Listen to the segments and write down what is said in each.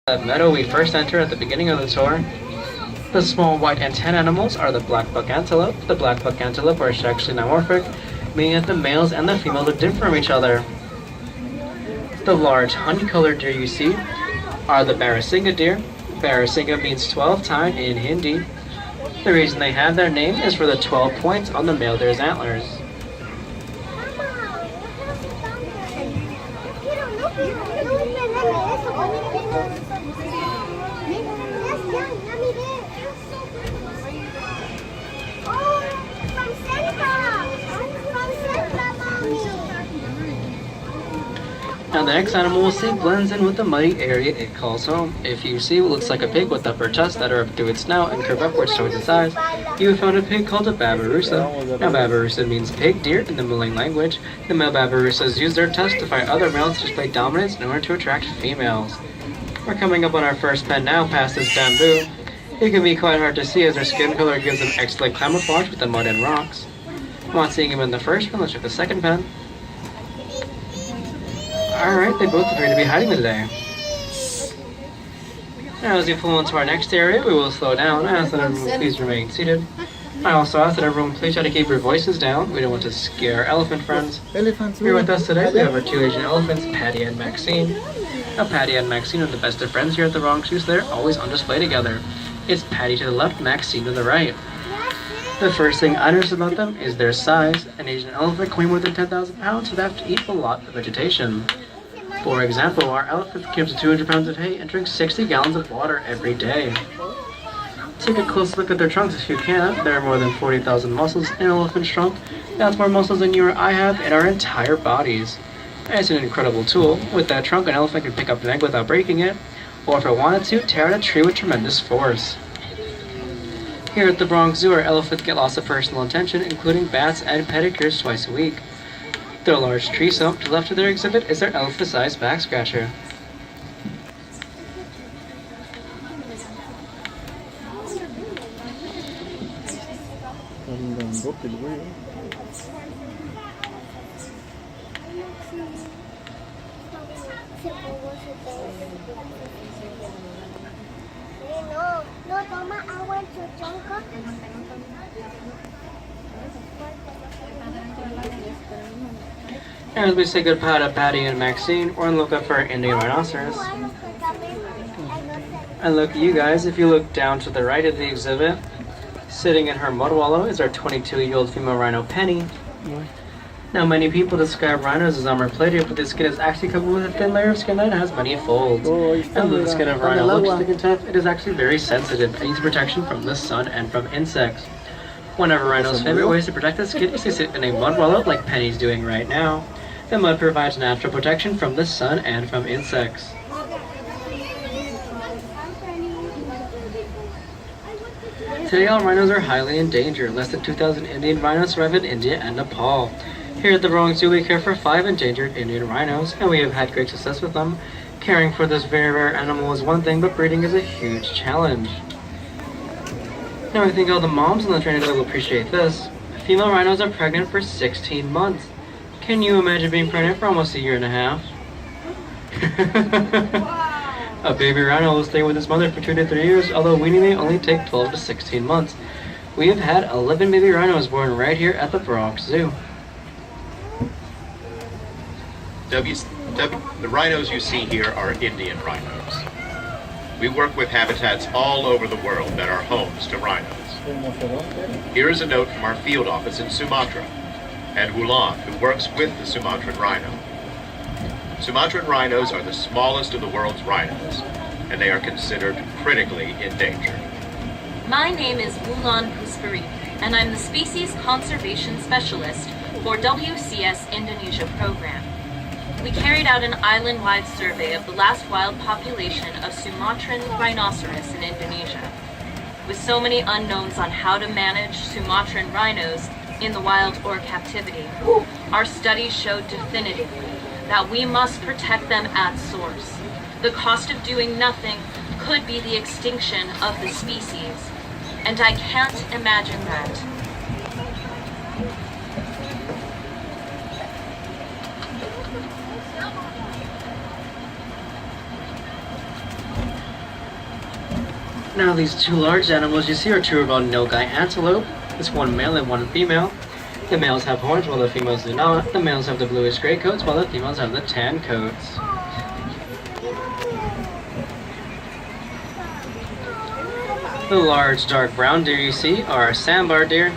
The meadow we first enter at the beginning of the tour. The small white antenna animals are the black buck antelope. The black buck antelope are sexually dimorphic, meaning that the males and the females are different from each other. The large honey-colored deer you see are the Barasinga deer. Barasinga means 12-tined in Hindi. The reason they have their name is for the 12 points on the male deer's antlers. Now the next animal we'll see blends in with the muddy area it calls home. If you see what looks like a pig with upper tusks that are up to its snout and curve upwards towards its eyes, you have found a pig called a babirusa. Now babirusa means pig deer in the Malay language. The male babirusas use their tusks to fight other males to display dominance in order to attract females. We're coming up on our first pen now past this bamboo. It can be quite hard to see as their skin color gives them excellent camouflage with the mud and rocks. Not seeing him in the first pen, let's check the second pen. Alright, they both appear to be hiding today. Now as we pull into our next area, we will slow down. I ask that everyone please remain seated. I also ask that everyone please try to keep your voices down. We don't want to scare our elephant friends. Here with us today, we have our two Asian elephants, Patty and Maxine. Now Patty and Maxine are the best of friends here at the Bronx Zoo, so they're always on display together. It's Patty to the left, Maxine to the right. The first thing I notice about them is their size. An Asian elephant can weigh more than 10,000 pounds, so they have to eat a lot of vegetation. For example, our elephant can up to 200 pounds of hay and drinks 60 gallons of water every day. Take a close look at their trunks if you can. There are more than 40,000 muscles in an elephant's trunk. That's more muscles than you or I have in our entire bodies. And it's an incredible tool. With that trunk, an elephant can pick up an egg without breaking it, or if it wanted to, tear out a tree with tremendous force. Here at the Bronx Zoo, our elephants get lots of personal attention, including baths and pedicures twice a week. Their large tree stump to the left of their exhibit is their elephant-sized back scratcher. No, Toma, I want to jump up. As we say goodbye to Patty and Maxine, we're on the lookout for our Indian rhinoceros. And look, you guys, if you look down to the right of the exhibit, sitting in her mud wallow is our 22-year-old female rhino, Penny. Now, many people describe rhinos as armor-plated, but the skin is actually covered with a thin layer of skin that has many folds. And though the skin of a rhino looks thick and tough, it is actually very sensitive and needs protection from the sun and from insects. One of a rhino's favorite ways to protect the skin is to sit in a mud wallow like Penny's doing right now. The mud provides natural protection from the sun and from insects. Today all rhinos are highly endangered. Less than 2,000 Indian rhinos survive in India and Nepal. Here at the Bronx Zoo we care for 5 endangered Indian rhinos, and we have had great success with them. Caring for this very rare animal is one thing, but breeding is a huge challenge. Now I think all the moms on the trainer will appreciate this. Female rhinos are pregnant for 16 months. Can you imagine being pregnant for almost a year and a half? A baby rhino will stay with its mother for 2 to 3 years, although weaning may only take 12 to 16 months. We have had 11 baby rhinos born right here at the Bronx Zoo. The rhinos you see here are Indian rhinos. We work with habitats all over the world that are homes to rhinos. Here is a note from our field office in Sumatra, and Wulan, who works with the Sumatran rhino. Sumatran rhinos are the smallest of the world's rhinos, and they are considered critically endangered. My name is Wulan Puspari, and I'm the Species Conservation Specialist for WCS Indonesia program. We carried out an island-wide survey of the last wild population of Sumatran rhinoceros in Indonesia. With so many unknowns on how to manage Sumatran rhinos in the wild or captivity, our studies showed definitively that we must protect them at source. The cost of doing nothing could be the extinction of the species, and I can't imagine that. Now these two large animals you see are two of our nilgai antelope. It's one male and one female. The males have horns while the females do not. The males have the bluish gray coats while the females have the tan coats. The large dark brown deer you see are sandbar deer.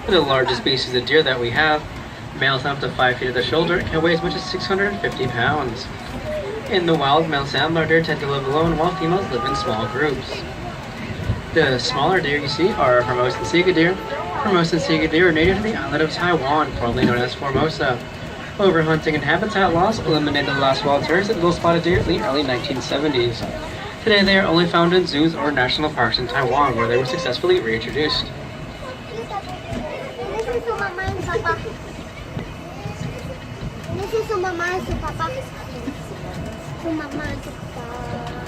They're the largest species of deer that we have. Males have up to 5 feet at the shoulder and can weigh as much as 650 pounds. In the wild, male sandbar deer tend to live alone while females live in small groups. The smaller deer you see are Formosan Sega deer. Formosan Sega deer are native to the island of Taiwan, formerly known as Formosa. Overhunting and habitat loss eliminated the last wild terrors of little spotted deer in the early 1970s. Today they are only found in zoos or national parks in Taiwan, where they were successfully reintroduced.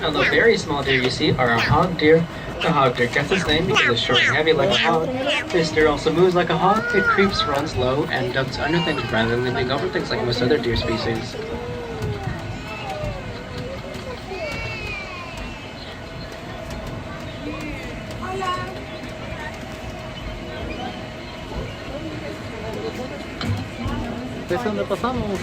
Now the very small deer you see are a hog deer. The hog deer gets its name because it's short and heavy like a hog. This deer also moves like a hog. It creeps, runs low, and ducks under things rather than leaping over things like most other deer species. ¿Es donde pasamos?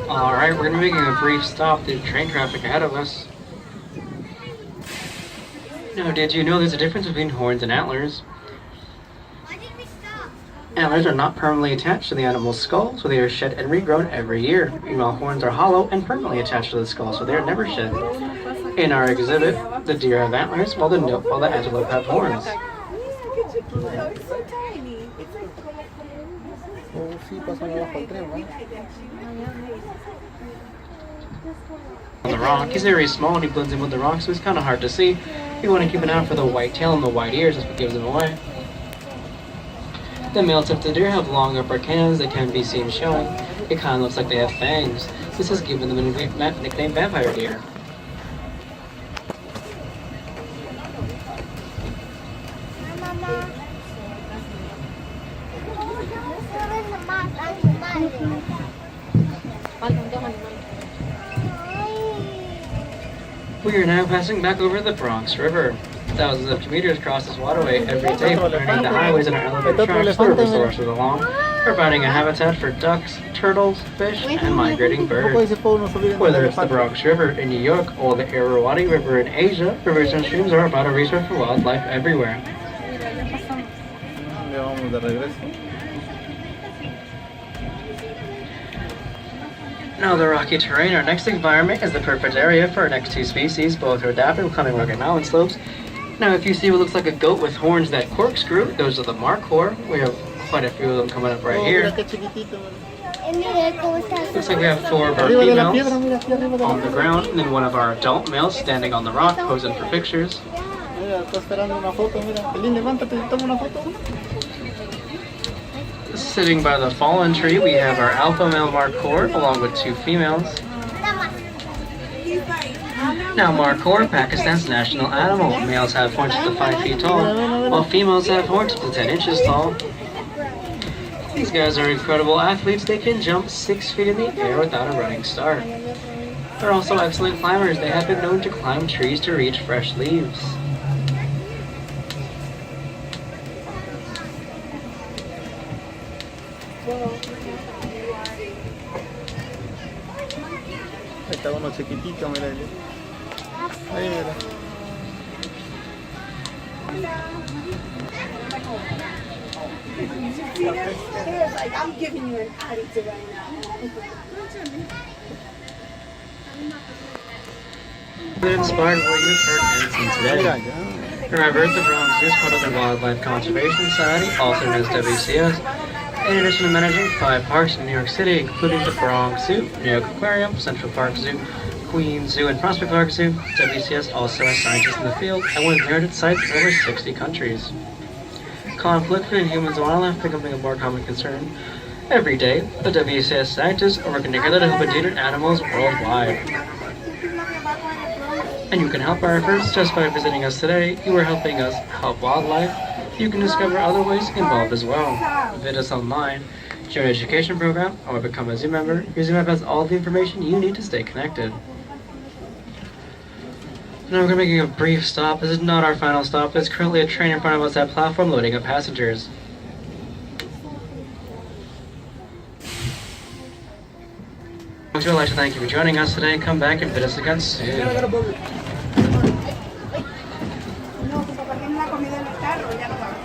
Alright, we're going to be making a brief stop due to train traffic ahead of us. Now, did you know there's a difference between horns and antlers? Antlers are not permanently attached to the animal's skull, so they are shed and regrown every year. Meanwhile, horns are hollow and permanently attached to the skull, so they are never shed. In our exhibit, the deer have antlers, while the antelope have horns. On the rock, he's very small and he blends in with the rock, so it's kind of hard to see. You want to keep an eye out for the white tail and the white ears, that's what gives them away. The male tufted deer have long upper cannons that can be seen showing. It kind of looks like they have fangs. This has given them the nickname vampire deer. We are now passing back over the Bronx River. Thousands of commuters cross this waterway every day, learning the highways and our elevated tracks the river sources along, providing a habitat for ducks, turtles, fish, and migrating birds. Whether it's the Bronx River in New York or the Irrawaddy River in Asia, rivers and streams are a vital resource for wildlife everywhere. Now the rocky terrain, our next environment, is the perfect area for our next two species. Both are adapted with climbing rugged mountain slopes. Now if you see what looks like a goat with horns that corkscrew, those are the markhor. We have quite a few of them coming up right here. Looks like we have 4 of our females on the ground, and then one of our adult males standing on the rock posing for pictures. Sitting by the fallen tree, we have our alpha male markhor along with 2 females. Now markhor, Pakistan's national animal. Males have horns up to 5 feet tall, while females have horns up to 10 inches tall. These guys are incredible athletes. They can jump 6 feet in the air without a running start. They're also excellent climbers. They have been known to climb trees to reach fresh leaves. Está uno chiquitito, mira. Ahí mira. I'm giving you an attitude right now. Inspired what you've heard and seen today. Remember, the Bronx is part of the Wildlife Conservation Society, also known as WCS. In addition to managing 5 parks in New York City, including the Bronx Zoo, New York Aquarium, Central Park Zoo, Queens Zoo, and Prospect Park Zoo, WCS also has scientists in the field and with inherited sites in over 60 countries. Conflict between humans and wildlife becoming a more common concern. Every day, the WCS scientists are working together to help endangered animals worldwide. And you can help our efforts just by visiting us today. You are helping us help wildlife. You can discover other ways involved as well. Visit us online, join an education program, or become a Zoom member. Your Zoom app has all the information you need to stay connected. Now we're making a brief stop. This is not our final stop. There's currently a train in front of us at platform loading up passengers. We would like to thank you for joining us today. Come back and visit us again soon. No, compartimos la comida en el carro, ya no vamos.